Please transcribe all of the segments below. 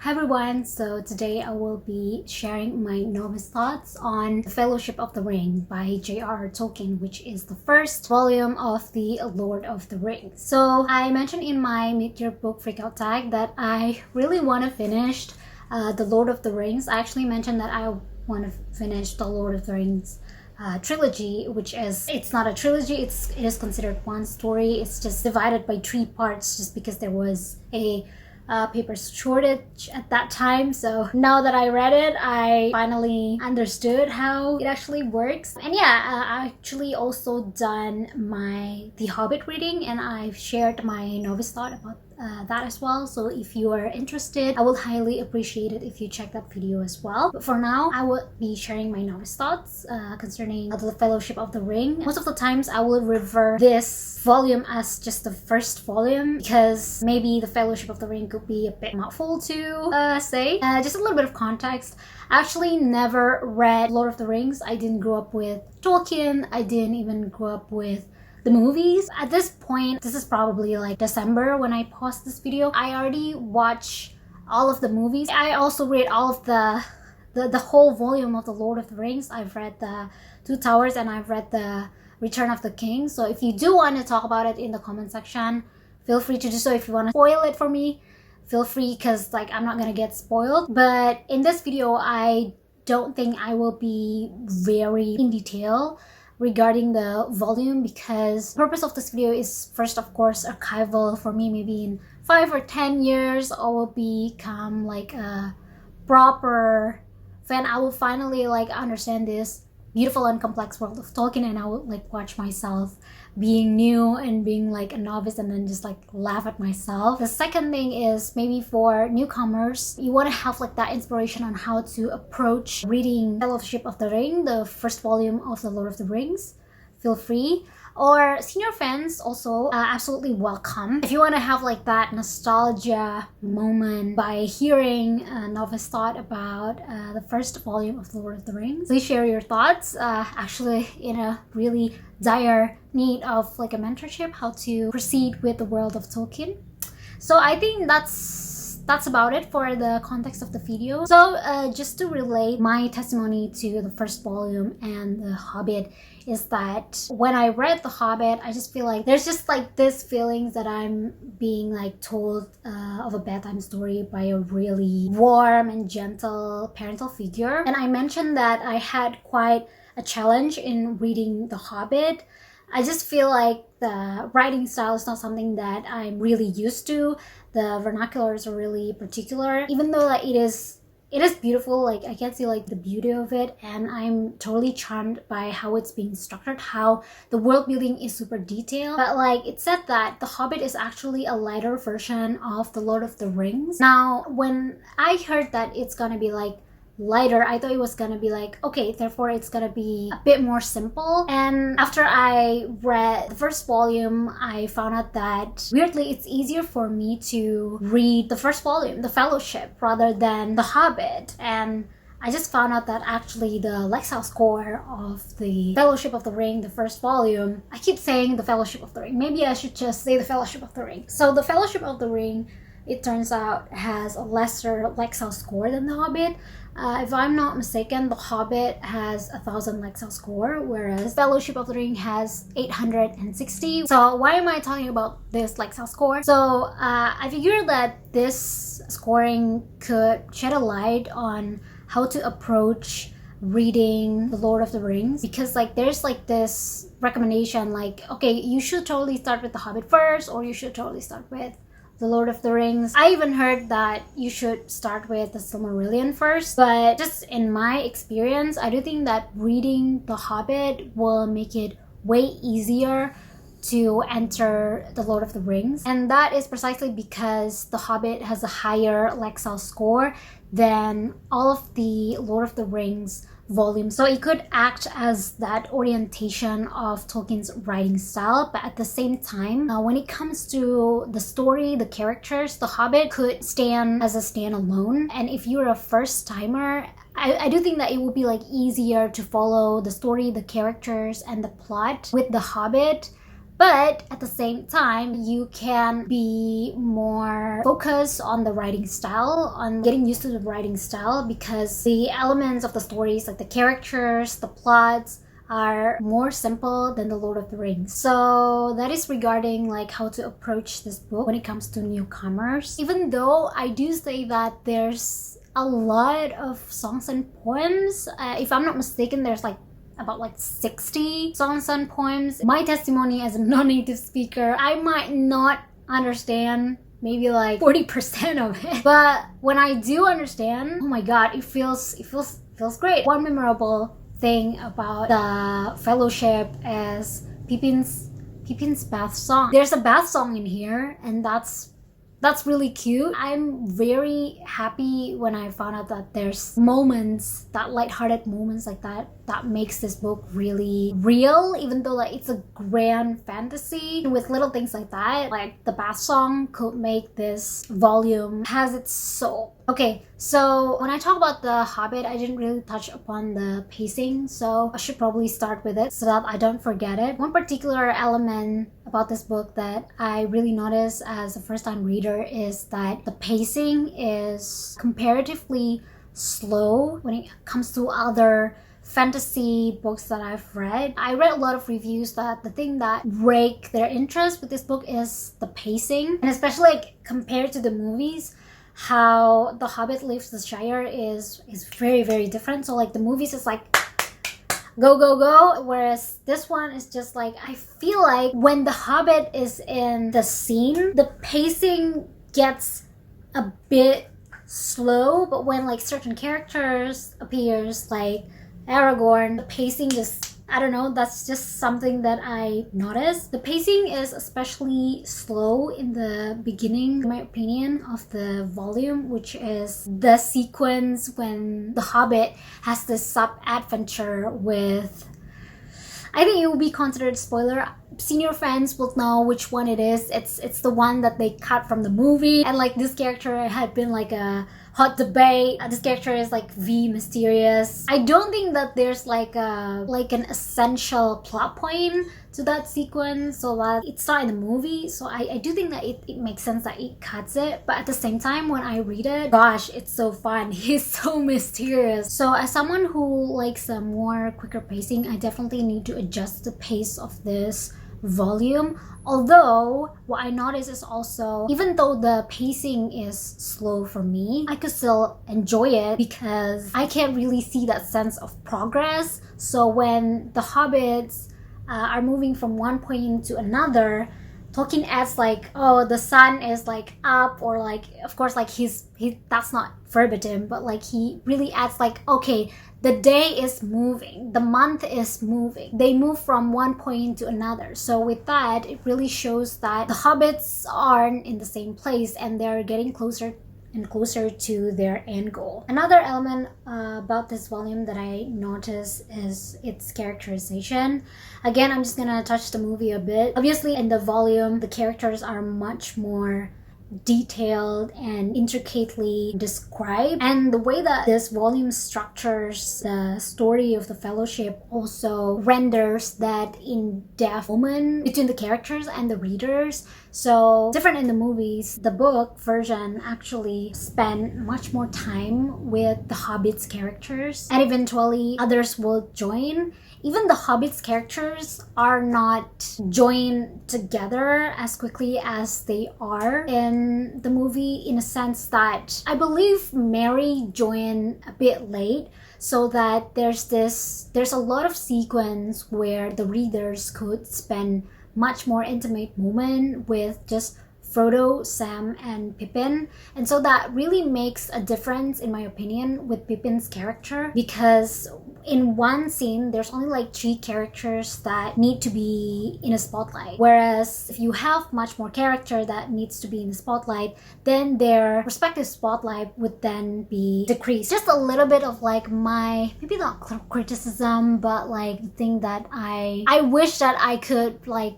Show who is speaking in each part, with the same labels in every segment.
Speaker 1: Hi everyone, so today I will be sharing my novice thoughts on The Fellowship of the Ring by J.R.R. Tolkien, which is the first volume of the Lord of the Rings. So I mentioned in my mid-year book freakout tag that I really want to finish the Lord of the Rings. I actually mentioned that I want to finish the Lord of the Rings trilogy, which is, it's not a trilogy, it is considered one story. It's just divided by 3 parts just because there was a paper shortage at that time. So now that I read it, I finally understood how it actually works. And yeah, I actually also done The Hobbit reading, and I've shared my novice thought about that as well. So if you are interested, I will highly appreciate it if you check that video as well. But for now, I will be sharing my novice thoughts concerning the Fellowship of the Ring. Most of the times I will refer this volume as just the first volume because maybe the Fellowship of the Ring could be a bit mouthful to say. Just a little bit of context. I actually never read Lord of the Rings. I didn't grow up with Tolkien. I didn't even grow up with the movies. At this point, this is probably like December when I paused this video. I already watched all of the movies. I also read all of the whole volume of the Lord of the Rings. I've read the Two Towers and I've read the Return of the King. So if you do want to talk about it in the comment section, feel free to do so. If you want to spoil it for me, feel free, because like I'm not gonna get spoiled. But in this video, I don't think I will be very in detail regarding the volume, because the purpose of this video is first, of course, archival for me. Maybe in 5 or 10 years I will become like a proper fan. I will finally like understand this beautiful and complex world of Tolkien, and I will like watch myself being new and being like a novice and then just like laugh at myself. The second thing is maybe for newcomers, you want to have like that inspiration on how to approach reading Fellowship of the Ring, the first volume of the Lord of the Rings. Feel free. Or senior fans also absolutely welcome. If you want to have like that nostalgia moment by hearing a novice thought about the first volume of the Lord of the Rings, please share your thoughts. Actually in a really dire need of like a mentorship, how to proceed with the world of Tolkien. So I think that's about it for the context of the video. So just to relate my testimony to the first volume and The Hobbit is that when I read The Hobbit, I just feel like there's just like this feelings that I'm being like told of a bedtime story by a really warm and gentle parental figure. And I mentioned that I had quite a challenge in reading The Hobbit. I just feel like the writing style is not something that I'm really used to. The vernaculars are really particular. Even though like it is beautiful, like I can see like the beauty of it, and I'm totally charmed by how it's being structured, how the world building is super detailed. But like it said that The Hobbit is actually a lighter version of the Lord of the Rings. Now, when I heard that it's gonna be like lighter, I thought it was gonna be like, okay, therefore it's gonna be a bit more simple. And after I read the first volume, I found out that weirdly it's easier for me to read the first volume, The Fellowship, rather than The Hobbit. And I just found out that actually the Lexile score of the Fellowship of the Ring, the first volume, I keep saying the Fellowship of the Ring, maybe I should just say the Fellowship of the Ring. So the Fellowship of the Ring, it turns out, has a lesser Lexile score than The Hobbit. If I'm not mistaken, The Hobbit has 1,000 Lexile score, whereas Fellowship of the Ring has 860. So why am I talking about this Lexile score? So I figured that this scoring could shed a light on how to approach reading The Lord of the Rings, because like there's like this recommendation like, okay, you should totally start with The Hobbit first, or you should totally start with The Lord of the Rings. I even heard that you should start with the Silmarillion first, but just in my experience, I do think that reading The Hobbit will make it way easier to enter The Lord of the Rings. And that is precisely because The Hobbit has a higher Lexile score than all of the Lord of the Rings volumes. So it could act as that orientation of Tolkien's writing style, but at the same time, when it comes to the story, the characters, The Hobbit could stand as a standalone. And if you're a first timer, I do think that it would be like easier to follow the story, the characters, and the plot with The Hobbit. But at the same time, you can be more focused on the writing style, on getting used to the writing style, because the elements of the stories, like the characters, the plots, are more simple than the Lord of the Rings. So that is regarding like how to approach this book when it comes to newcomers. Even though I do say that there's a lot of songs and poems, if I'm not mistaken, there's like about like 60 songs and poems. My testimony as a non-native speaker, I might not understand maybe like 40% of it, but when I do understand, oh my god, it feels great. One memorable thing about the Fellowship is Pippin's bath song. There's a bath song in here, and that's really cute. I'm very happy when I found out that there's moments, that lighthearted moments like that makes this book really real, even though like it's a grand fantasy. With little things like that, like the bath song could make this volume has its soul. Okay, so when I talk about The Hobbit, I didn't really touch upon the pacing, so I should probably start with it so that I don't forget it. One particular element about this book that I really noticed as a first-time reader is that the pacing is comparatively slow when it comes to other fantasy books that I've read. I read a lot of reviews that the thing that break their interest with this book is the pacing, and especially like compared to the movies, how The Hobbit Leaves the Shire is very, very different. So like the movies is like go, go, go, whereas this one is just like, I feel like when The Hobbit is in the scene, the pacing gets a bit slow, but when like certain characters appears, like Aragorn, the pacing just, I don't know, that's just something that I noticed. The pacing is especially slow in the beginning, in my opinion, of the volume, which is the sequence when the Hobbit has this sub-adventure with, I think it will be considered spoiler. Senior fans will know which one it is. It's the one that they cut from the movie, and like this character had been like a hot debate. This character is like V mysterious. I don't think that there's like an essential plot point to that sequence, so that it's not in the movie. So I do think that it makes sense that it cuts it, but at the same time when I read it, gosh, it's so fun. He's so mysterious. So as someone who likes a more quicker pacing, I definitely need to adjust the pace of this volume. Although what I noticed is also, even though the pacing is slow for me, I could still enjoy it because I can't really see that sense of progress. So when the hobbits are moving from one point to another, Tolkien adds like, oh, the sun is like up, or like, of course, like he that's not verbatim, but like he really adds like, okay, the day is moving, the month is moving. They move from one point to another. So with that, it really shows that the hobbits aren't in the same place and they're getting closer and closer to their end goal. Another element about this volume that I noticed is its characterization. Again, I'm just gonna touch the movie a bit. Obviously, in the volume, the characters are much more detailed and intricately described, and the way that this volume structures the story of the Fellowship also renders that in-depth moment between the characters and the readers. So different in the movies, the book version actually spent much more time with the Hobbits characters, and eventually others will join. Even the Hobbits characters are not joined together as quickly as they are in the movie, in a sense that I believe Merry joined a bit late, so that there's a lot of sequence where the readers could spend much more intimate moment with just Frodo, Sam, and Pippin. And so that really makes a difference, in my opinion, with Pippin's character, because in one scene, there's only like 3 characters that need to be in a spotlight. Whereas if you have much more character that needs to be in the spotlight, then their respective spotlight would then be decreased. Just a little bit of like my, maybe not criticism, but like the thing that I wish that I could like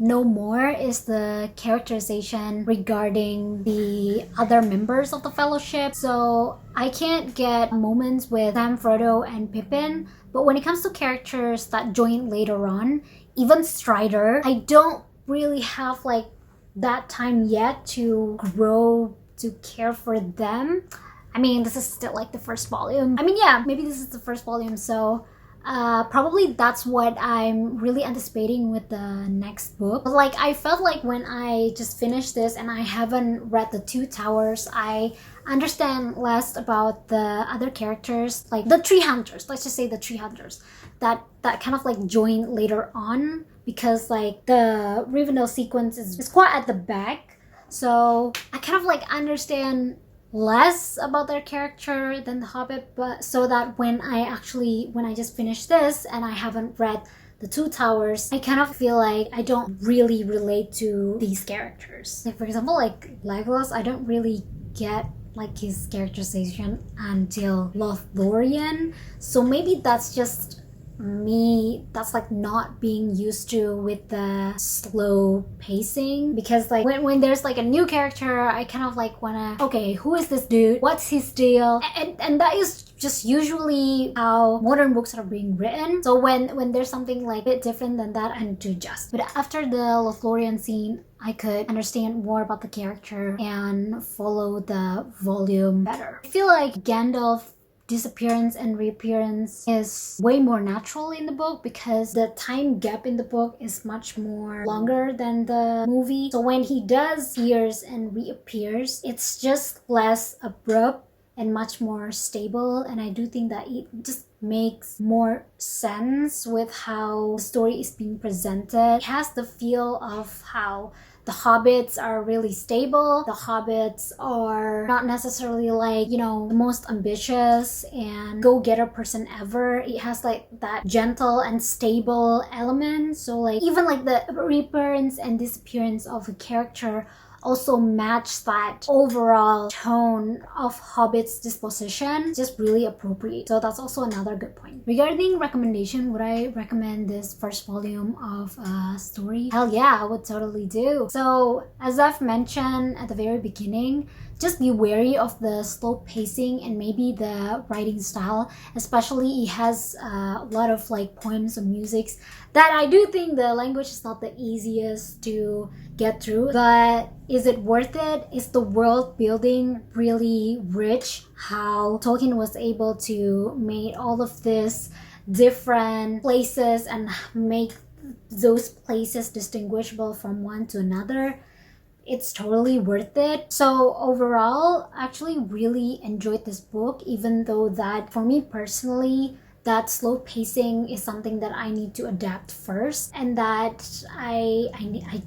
Speaker 1: know more is the characterization regarding the other members of the Fellowship. So I can't get moments with Sam, Frodo, and Pippin, but when it comes to characters that join later on, even Strider, I don't really have like that time yet to grow to care for them. I mean, this is still like the first volume. I mean, yeah, maybe this is the first volume, so probably that's what I'm really anticipating with the next book. But like, I felt like when I just finished this and I haven't read the Two Towers, I understand less about the other characters, like the tree hunters. Let's just say the tree hunters that kind of like join later on, because like the Rivendell sequence is quite at the back. So I kind of like understand less about their character than the Hobbit, but so that when I just finished this and I haven't read the Two Towers, I kind of feel like I don't really relate to these characters. Like for example, like Legolas, I don't really get like his characterization until Lothlorien, so maybe that's just me, that's like not being used to with the slow pacing, because like when there's like a new character, I kind of like wanna, okay, who is this dude, what's his deal, and that is just usually how modern books are being written. So when there's something like a bit different than that, I need to adjust. But after the Lothlorien scene, I could understand more about the character and follow the volume better. I feel like Gandalf disappearance and reappearance is way more natural in the book, because the time gap in the book is much more longer than the movie. So when he does appears and reappears, it's just less abrupt and much more stable, and I do think that it just makes more sense with how the story is being presented. It has the feel of how the hobbits are really stable. The hobbits are not necessarily like, you know, the most ambitious and go-getter person ever. It has like that gentle and stable element. So like even like the reappearance and disappearance of a character also match that overall tone of Hobbit's disposition, just really appropriate. So that's also another good point. Regarding recommendation, would I recommend this first volume of a story? Hell yeah, I would totally do. So as I've mentioned at the very beginning, just be wary of the slow pacing and maybe the writing style. Especially it has a lot of like poems and musics that I do think the language is not the easiest to get through. But is it worth it? Is the world building really rich? How Tolkien was able to make all of this different places and make those places distinguishable from one to another? It's totally worth it. So overall, I actually really enjoyed this book, even though that for me personally, that slow pacing is something that I need to adapt first, and that I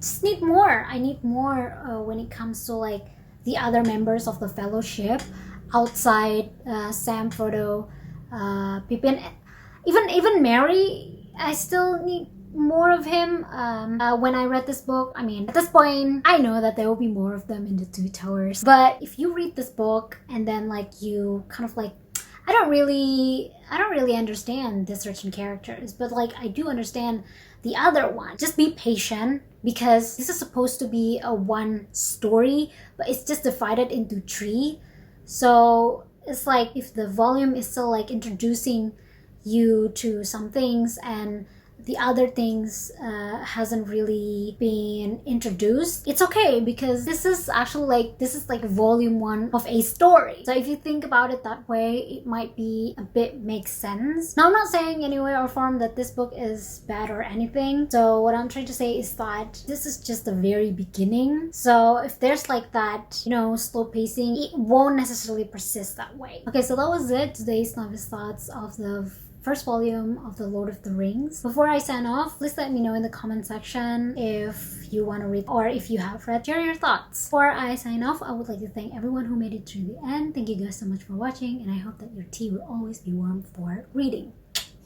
Speaker 1: just need more. I need more when it comes to like the other members of the Fellowship outside Sam, Frodo, Pippin, even Merry. I still need more of him. When I read this book, I mean, at this point, I know that there will be more of them in the Two Towers. But if you read this book and then like you kind of like, I don't really understand the certain characters, but like I do understand the other one. Just be patient, because this is supposed to be a one story, but it's just divided into three. So it's like if the volume is still like introducing you to some things and the other things hasn't really been introduced, it's okay, because this is like volume 1 of a story. So if you think about it that way, it might be a bit make sense. Now I'm not saying any way or form that this book is bad or anything. So what I'm trying to say is that this is just the very beginning. So if there's like that, you know, slow pacing, it won't necessarily persist that way. Okay, so that was it. Today's novice thoughts of the first volume of The Lord of the Rings. Before I sign off, please let me know in the comment section if you want to read or if you have read. Share your thoughts. Before I sign off, I would like to thank everyone who made it through the end. Thank you guys so much for watching, and I hope that your tea will always be warm for reading.